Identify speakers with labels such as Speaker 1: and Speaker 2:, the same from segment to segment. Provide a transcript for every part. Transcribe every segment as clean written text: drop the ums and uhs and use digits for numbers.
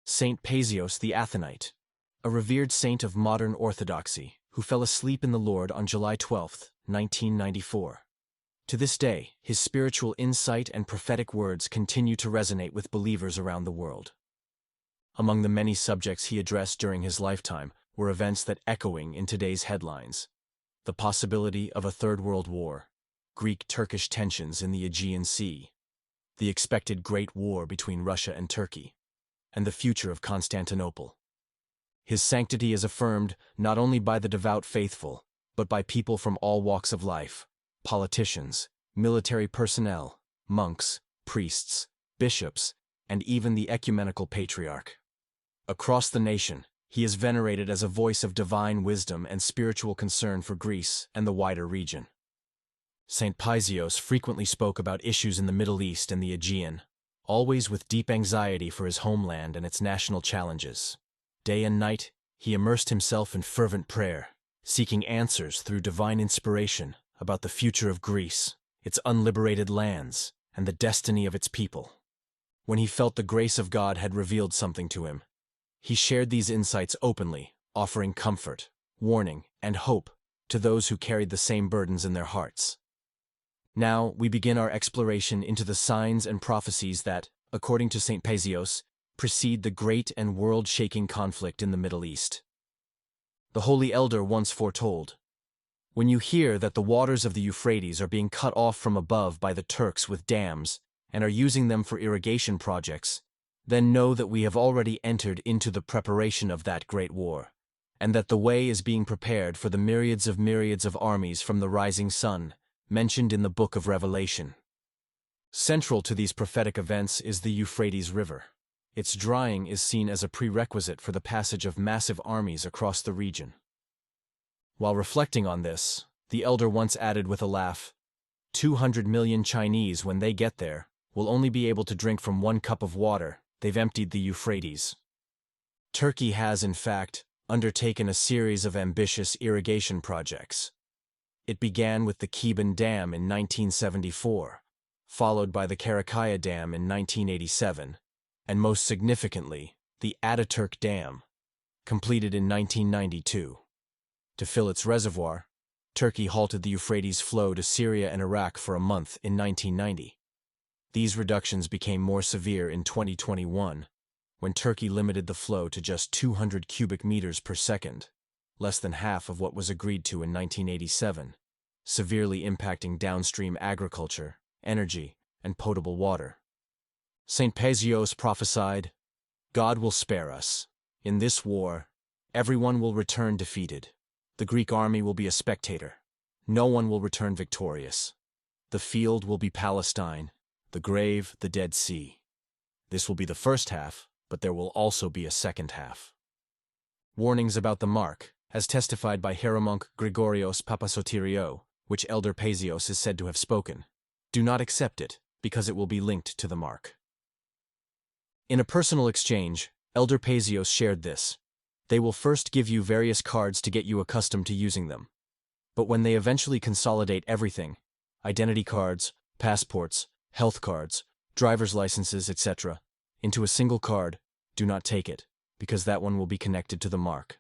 Speaker 1: Saint Paisios the Athonite, a revered saint of modern Orthodoxy, who fell asleep in the Lord on July 12, 1994. To this day, his spiritual insight and prophetic words continue to resonate with believers around the world. Among the many subjects he addressed during his lifetime were events that echoing in today's headlines: the possibility of a Third World War, Greek-Turkish tensions in the Aegean Sea, the expected Great War between Russia and Turkey, and the future of Constantinople. His sanctity is affirmed not only by the devout faithful, but by people from all walks of life: politicians, military personnel, monks, priests, bishops, and even the ecumenical patriarch. Across the nation, he is venerated as a voice of divine wisdom and spiritual concern for Greece and the wider region. Saint Paisios frequently spoke about issues in the Middle East and the Aegean, always with deep anxiety for his homeland and its national challenges. Day and night, he immersed himself in fervent prayer, seeking answers through divine inspiration about the future of Greece, its unliberated lands, and the destiny of its people. When he felt the grace of God had revealed something to him, he shared these insights openly, offering comfort, warning, and hope to those who carried the same burdens in their hearts. Now we begin our exploration into the signs and prophecies that, according to Saint Paisios, precede the great and world-shaking conflict in the Middle East. The Holy Elder once foretold, "When you hear that the waters of the Euphrates are being cut off from above by the Turks with dams and are using them for irrigation projects, then know that we have already entered into the preparation of that great war, and that the way is being prepared for the myriads of armies from the rising sun, mentioned in the Book of Revelation." Central to these prophetic events is the Euphrates River. Its drying is seen as a prerequisite for the passage of massive armies across the region. While reflecting on this, the elder once added with a laugh, 200 million Chinese, when they get there, will only be able to drink from one cup of water. They've emptied the Euphrates. Turkey has, in fact, undertaken a series of ambitious irrigation projects. It began with the Keban Dam in 1974, followed by the Karakaya Dam in 1987, and most significantly, the Ataturk Dam, completed in 1992. To fill its reservoir, Turkey halted the Euphrates flow to Syria and Iraq for a month in 1990. These reductions became more severe in 2021, when Turkey limited the flow to just 200 cubic meters per second, less than half of what was agreed to in 1987, severely impacting downstream agriculture, energy, and potable water. Saint Paisios prophesied, "God will spare us. In this war, everyone will return defeated. The Greek army will be a spectator. No one will return victorious. The field will be Palestine, the grave the Dead Sea. This will be the first half, but there will also be a second half." Warnings about the mark, as testified by Hieromonk Gregorios Papasoteriou, which Elder Paisios is said to have spoken. Do not accept it, because it will be linked to the mark. In a personal exchange, Elder Paisios shared this: "They will first give you various cards to get you accustomed to using them. But when they eventually consolidate everything, identity cards, passports, health cards, driver's licenses, etc., into a single card, do not take it, because that one will be connected to the mark."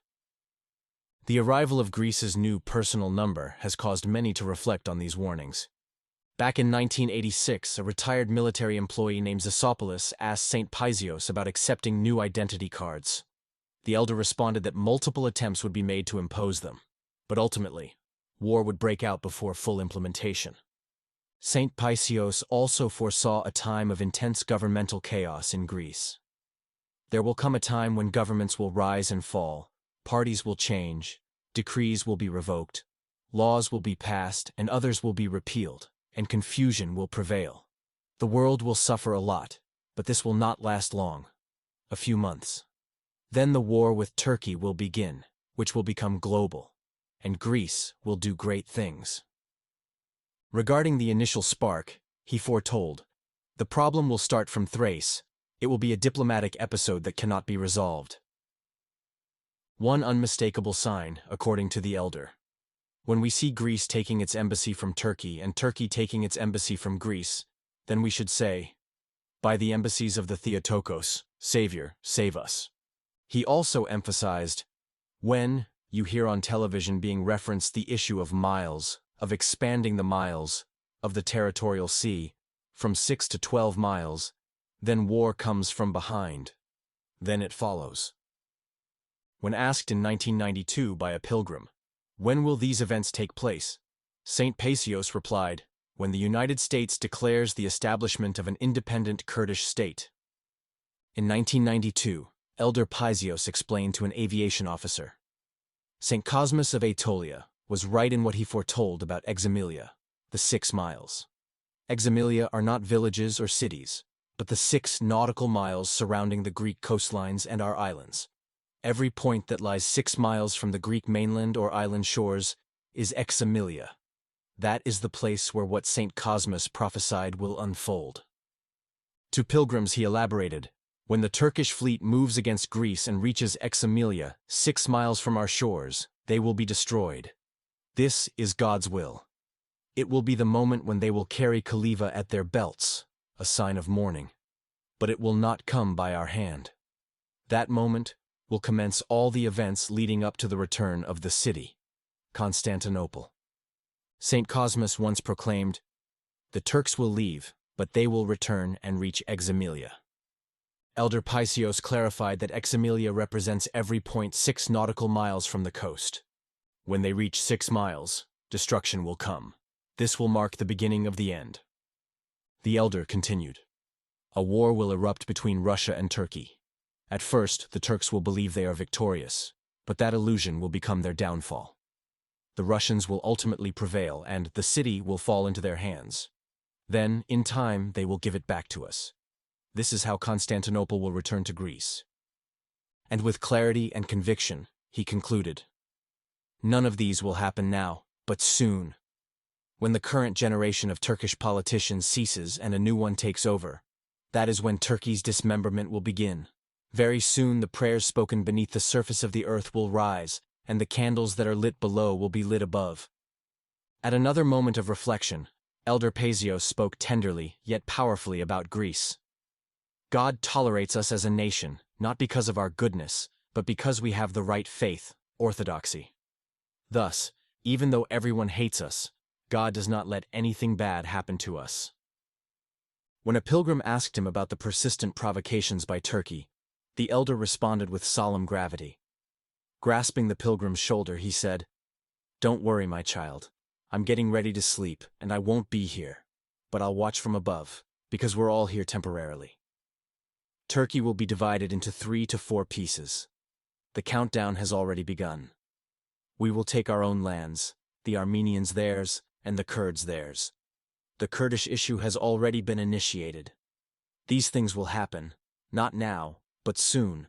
Speaker 1: The arrival of Greece's new personal number has caused many to reflect on these warnings. Back in 1986, a retired military employee named Xysopoulos asked Saint Paisios about accepting new identity cards. The elder responded that multiple attempts would be made to impose them, but ultimately, war would break out before full implementation. Saint Paisios also foresaw a time of intense governmental chaos in Greece. There will come a time when governments will rise and fall, parties will change, decrees will be revoked, laws will be passed and others will be repealed, and confusion will prevail. The world will suffer a lot, but this will not last long. A few months. Then the war with Turkey will begin, which will become global, and Greece will do great things. Regarding the initial spark, he foretold, "The problem will start from Thrace. It will be a diplomatic episode that cannot be resolved." One unmistakable sign, according to the elder. When we see Greece taking its embassy from Turkey and Turkey taking its embassy from Greece, then we should say, by the embassies of the Theotokos, Savior, save us. He also emphasized, when you hear on television being referenced the issue of miles, of expanding the miles, of the territorial sea, from 6 to 12 miles, then war comes from behind. Then it follows. When asked in 1992 by a pilgrim, when will these events take place? Saint Paisios replied, when the United States declares the establishment of an independent Kurdish state. In 1992, Elder Paisios explained to an aviation officer, St. Cosmas of Aetolia was right in what he foretold about Examilia, the 6 miles. Examilia are not villages or cities, but the 6 nautical miles surrounding the Greek coastlines and our islands. Every point that lies 6 miles from the Greek mainland or island shores is Examilia. That is the place where what St. Cosmas prophesied will unfold. To pilgrims he elaborated, when the Turkish fleet moves against Greece and reaches Examilia, 6 miles from our shores, they will be destroyed. This is God's will. It will be the moment when they will carry Khalifa at their belts, a sign of mourning. But it will not come by our hand. That moment will commence all the events leading up to the return of the city, Constantinople. St. Cosmas once proclaimed, the Turks will leave, but they will return and reach Examilia. Elder Paisios clarified that Examilia represents every point 6 nautical miles from the coast. When they reach 6 miles, destruction will come. This will mark the beginning of the end. The elder continued, a war will erupt between Russia and Turkey. At first, the Turks will believe they are victorious, but that illusion will become their downfall. The Russians will ultimately prevail and the city will fall into their hands. Then, in time, they will give it back to us. This is how Constantinople will return to Greece. And with clarity and conviction, he concluded, none of these will happen now, but soon. When the current generation of Turkish politicians ceases and a new one takes over, that is when Turkey's dismemberment will begin. Very soon the prayers spoken beneath the surface of the earth will rise, and the candles that are lit below will be lit above. At another moment of reflection, Elder Paisios spoke tenderly yet powerfully about Greece. God tolerates us as a nation, not because of our goodness, but because we have the right faith, Orthodoxy. Thus, even though everyone hates us, God does not let anything bad happen to us. When a pilgrim asked him about the persistent provocations by Turkey, the elder responded with solemn gravity. Grasping the pilgrim's shoulder, he said, don't worry, my child. I'm getting ready to sleep, and I won't be here. But I'll watch from above, because we're all here temporarily. Turkey will be divided into 3 to 4 pieces. The countdown has already begun. We will take our own lands, the Armenians theirs, and the Kurds theirs. The Kurdish issue has already been initiated. These things will happen, not now, but soon,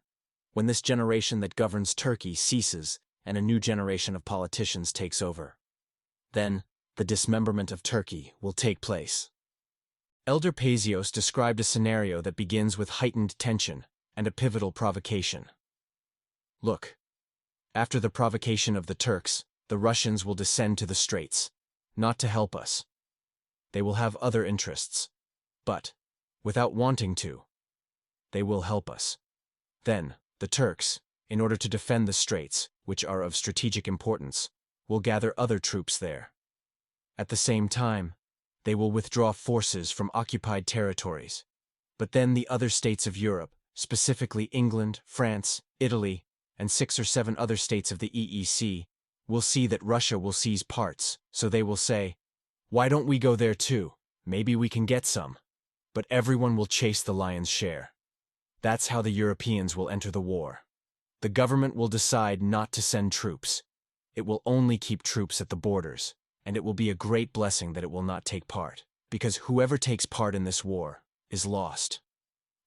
Speaker 1: when this generation that governs Turkey ceases and a new generation of politicians takes over. Then, the dismemberment of Turkey will take place. Elder Paisios described a scenario that begins with heightened tension and a pivotal provocation. Look, after the provocation of the Turks, the Russians will descend to the straits, not to help us. They will have other interests, but, without wanting to, they will help us. Then, the Turks, in order to defend the straits, which are of strategic importance, will gather other troops there. At the same time, they will withdraw forces from occupied territories. But then the other states of Europe, specifically England, France, Italy, and 6 or 7 other states of the EEC, will see that Russia will seize parts, so they will say, why don't we go there too? Maybe we can get some. But everyone will chase the lion's share. That's how the Europeans will enter the war. The government will decide not to send troops. It will only keep troops at the borders, and it will be a great blessing that it will not take part, because whoever takes part in this war is lost.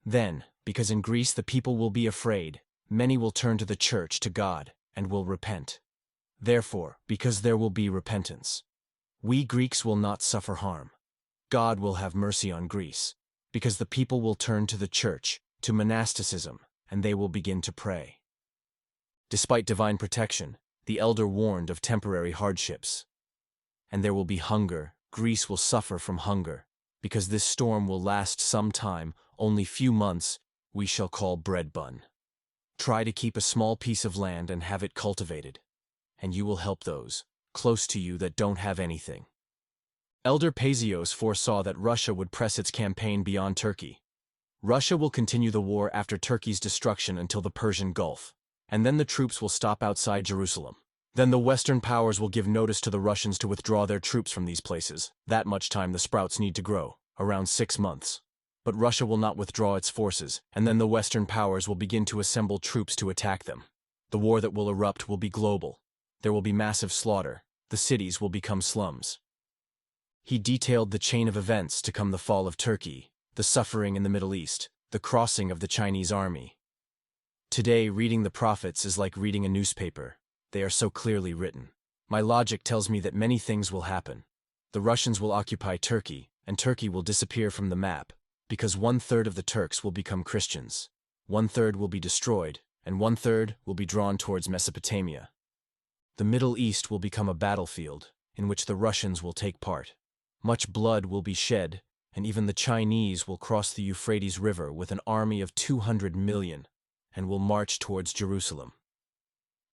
Speaker 1: Then, because in Greece the people will be afraid, many will turn to the church, to God, and will repent. Therefore, because there will be repentance, we Greeks will not suffer harm. God will have mercy on Greece, because the people will turn to the church, to monasticism, and they will begin to pray. Despite divine protection, the elder warned of temporary hardships. And there will be hunger. Greece will suffer from hunger, because this storm will last some time, only few months, we shall call bread bun. Try to keep a small piece of land and have it cultivated, and you will help those close to you that don't have anything. Elder Paisios foresaw that Russia would press its campaign beyond Turkey. Russia will continue the war after Turkey's destruction until the Persian Gulf, and then the troops will stop outside Jerusalem. Then the Western powers will give notice to the Russians to withdraw their troops from these places. That much time the sprouts need to grow, around 6 months. But Russia will not withdraw its forces, and then the Western powers will begin to assemble troops to attack them. The war that will erupt will be global. There will be massive slaughter. The cities will become slums. He detailed the chain of events to come: the fall of Turkey, the suffering in the Middle East, the crossing of the Chinese army. Today, reading the prophets is like reading a newspaper. They are so clearly written. My logic tells me that many things will happen. The Russians will occupy Turkey, and Turkey will disappear from the map, because 1/3 of the Turks will become Christians. 1/3 will be destroyed, and 1/3 will be drawn towards Mesopotamia. The Middle East will become a battlefield, in which the Russians will take part. Much blood will be shed, and even the Chinese will cross the Euphrates River with an army of 200 million, and will march towards Jerusalem.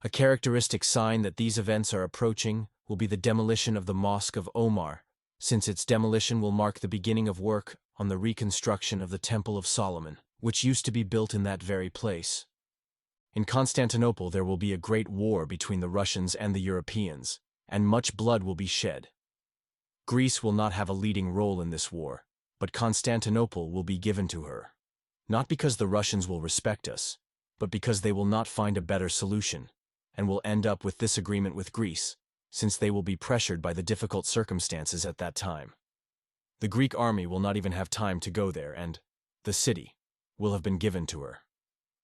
Speaker 1: A characteristic sign that these events are approaching will be the demolition of the Mosque of Omar, since its demolition will mark the beginning of work on the reconstruction of the Temple of Solomon, which used to be built in that very place. In Constantinople there will be a great war between the Russians and the Europeans, and much blood will be shed. Greece will not have a leading role in this war, but Constantinople will be given to her. Not because the Russians will respect us, but because they will not find a better solution, and will end up with disagreement with Greece, since they will be pressured by the difficult circumstances at that time. The Greek army will not even have time to go there, and the city will have been given to her.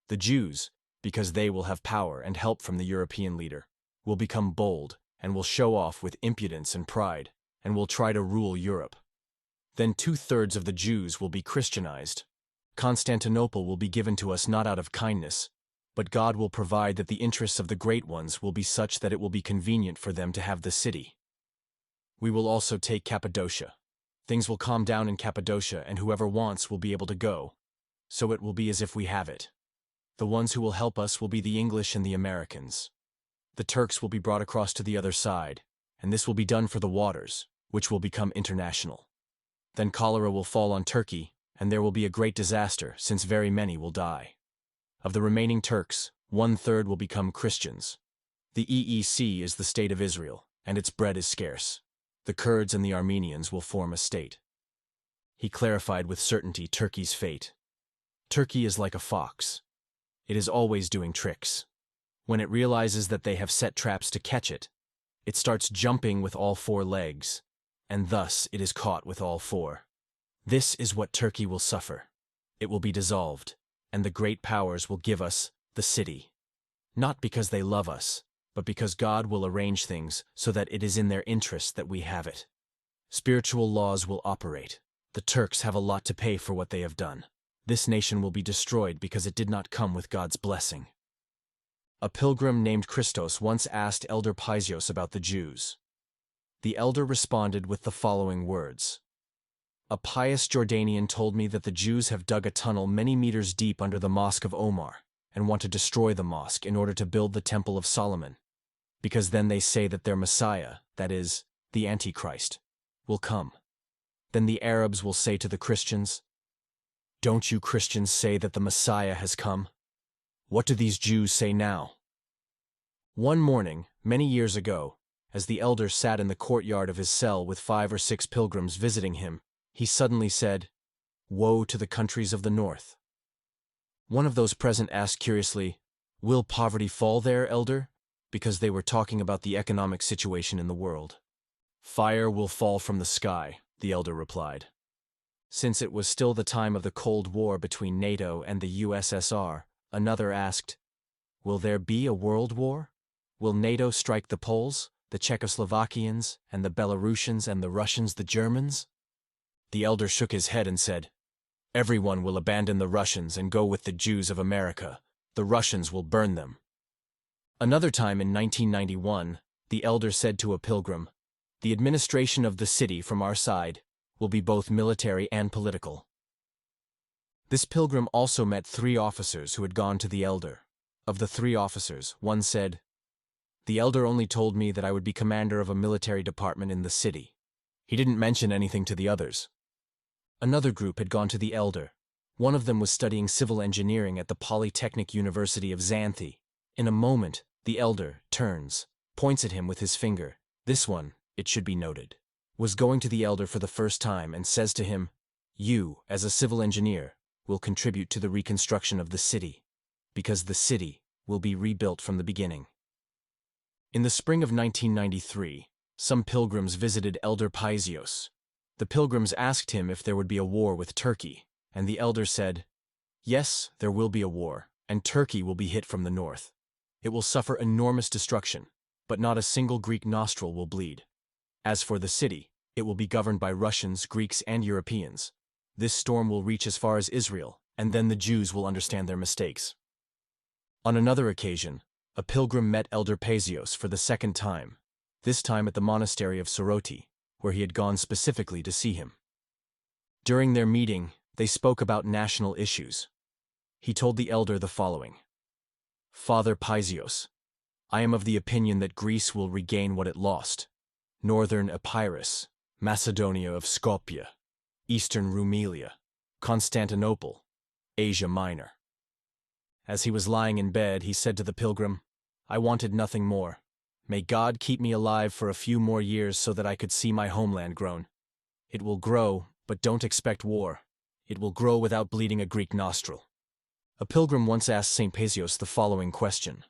Speaker 1: The Jews, because they will have power and help from the European leader, will become bold and will show off with impudence and pride, and will try to rule Europe. Then 2/3 of the Jews will be Christianized. Constantinople will be given to us not out of kindness, but God will provide that the interests of the great ones will be such that it will be convenient for them to have the city. We will also take Cappadocia. Things will calm down in Cappadocia, and whoever wants will be able to go. So it will be as if we have it. The ones who will help us will be the English and the Americans. The Turks will be brought across to the other side, and this will be done for the waters, which will become international. Then cholera will fall on Turkey, and there will be a great disaster, since very many will die. Of the remaining Turks, 1/3 will become Christians. The EEC is the state of Israel, and its bread is scarce. The Kurds and the Armenians will form a state. He clarified with certainty Turkey's fate. Turkey is like a fox. It is always doing tricks. When it realizes that they have set traps to catch it, it starts jumping with all 4 legs, and thus it is caught with all 4. This is what Turkey will suffer. It will be dissolved, and the great powers will give us the city. Not because they love us, but because God will arrange things so that it is in their interest that we have it. Spiritual laws will operate. The Turks have a lot to pay for what they have done. This nation will be destroyed because it did not come with God's blessing. A pilgrim named Christos once asked Elder Paisios about the Jews. The elder responded with the following words: "A pious Jordanian told me that the Jews have dug a tunnel many meters deep under the Mosque of Omar and want to destroy the mosque in order to build the Temple of Solomon, because then they say that their Messiah, that is, the Antichrist, will come. Then the Arabs will say to the Christians, 'Don't you Christians say that the Messiah has come? What do these Jews say now?'" One morning, many years ago, as the elder sat in the courtyard of his cell with 5 or 6 pilgrims visiting him, he suddenly said, "Woe to the countries of the north." One of those present asked curiously, "Will poverty fall there, elder?" because they were talking about the economic situation in the world. "Fire will fall from the sky," the elder replied. Since it was still the time of the Cold War between NATO and the USSR, another asked, "Will there be a world war? Will NATO strike the Poles, the Czechoslovakians, and the Belarusians, and the Russians, the Germans?" The elder shook his head and said, "Everyone will abandon the Russians and go with the Jews of America. The Russians will burn them." Another time in 1991, the elder said to a pilgrim, "The administration of the city from our side will be both military and political." This pilgrim also met 3 officers who had gone to the elder. Of the 3 officers, one said, "The elder only told me that I would be commander of a military department in the city. He didn't mention anything to the others." Another group had gone to the elder. One of them was studying civil engineering at the Polytechnic University of Xanthi. In a moment, the elder turns, points at him with his finger. This one, it should be noted, was going to the elder for the first time and says to him, "You, as a civil engineer, will contribute to the reconstruction of the city, because the city will be rebuilt from the beginning." In the spring of 1993, some pilgrims visited Elder Paisios. The pilgrims asked him if there would be a war with Turkey, and the elder said, "Yes, there will be a war, and Turkey will be hit from the north. It will suffer enormous destruction, but not a single Greek nostril will bleed. As for the city, it will be governed by Russians, Greeks, and Europeans. This storm will reach as far as Israel, and then the Jews will understand their mistakes." On another occasion, a pilgrim met Elder Paisios for the second time, this time at the monastery of Soroti, where he had gone specifically to see him. During their meeting, they spoke about national issues. He told the elder the following: "Father Paisios, I am of the opinion that Greece will regain what it lost: northern Epirus, Macedonia of Skopje, eastern Rumelia, Constantinople, Asia Minor." As he was lying in bed, he said to the pilgrim, "I wanted nothing more. May God keep me alive for a few more years so that I could see my homeland grown. It will grow, but don't expect war. It will grow without bleeding a Greek nostril." A pilgrim once asked Saint Paisios the following question: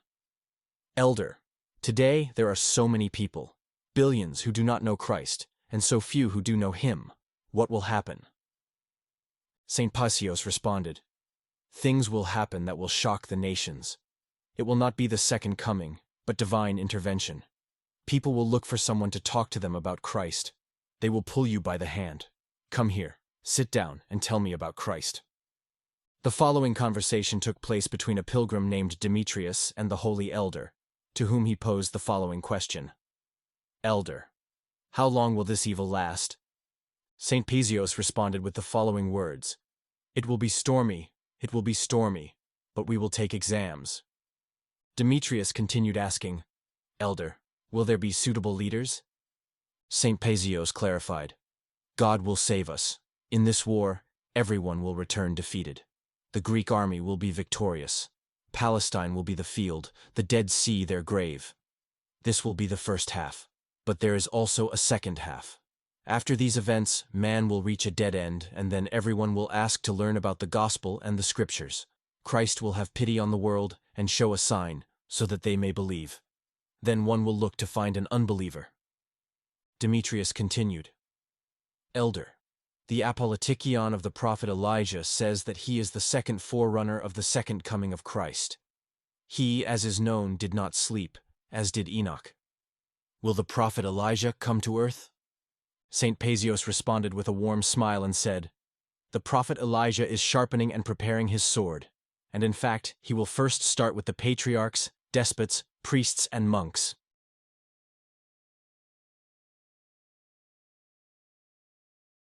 Speaker 1: "Elder, today there are so many people, billions who do not know Christ, and so few who do know him. What will happen?" Saint Paisios responded, "Things will happen that will shock the nations. It will not be the second coming, but divine intervention. People will look for someone to talk to them about Christ. They will pull you by the hand. Come here, sit down, and tell me about Christ." The following conversation took place between a pilgrim named Demetrius and the holy elder, to whom he posed the following question: "Elder, how long will this evil last?" Saint Paisios responded with the following words: it will be stormy, but we will take exams." Demetrius continued asking, "Elder, will there be suitable leaders?" Saint Paisios clarified, "God will save us. In this war, everyone will return defeated. The Greek army will be victorious. Palestine will be the field, the Dead Sea their grave. This will be the first half, but there is also a second half. After these events, man will reach a dead end, and then everyone will ask to learn about the gospel and the scriptures. Christ will have pity on the world and show a sign, so that they may believe. Then one will look to find an unbeliever." Demetrius continued, "Elder, the Apolytikion of the prophet Elijah says that he is the second forerunner of the second coming of Christ. He, as is known, did not sleep, as did Enoch. Will the prophet Elijah come to earth?" Saint Paisios responded with a warm smile and said, "The prophet Elijah is sharpening and preparing his sword, and in fact he will first start with the patriarchs, despots, priests, and monks.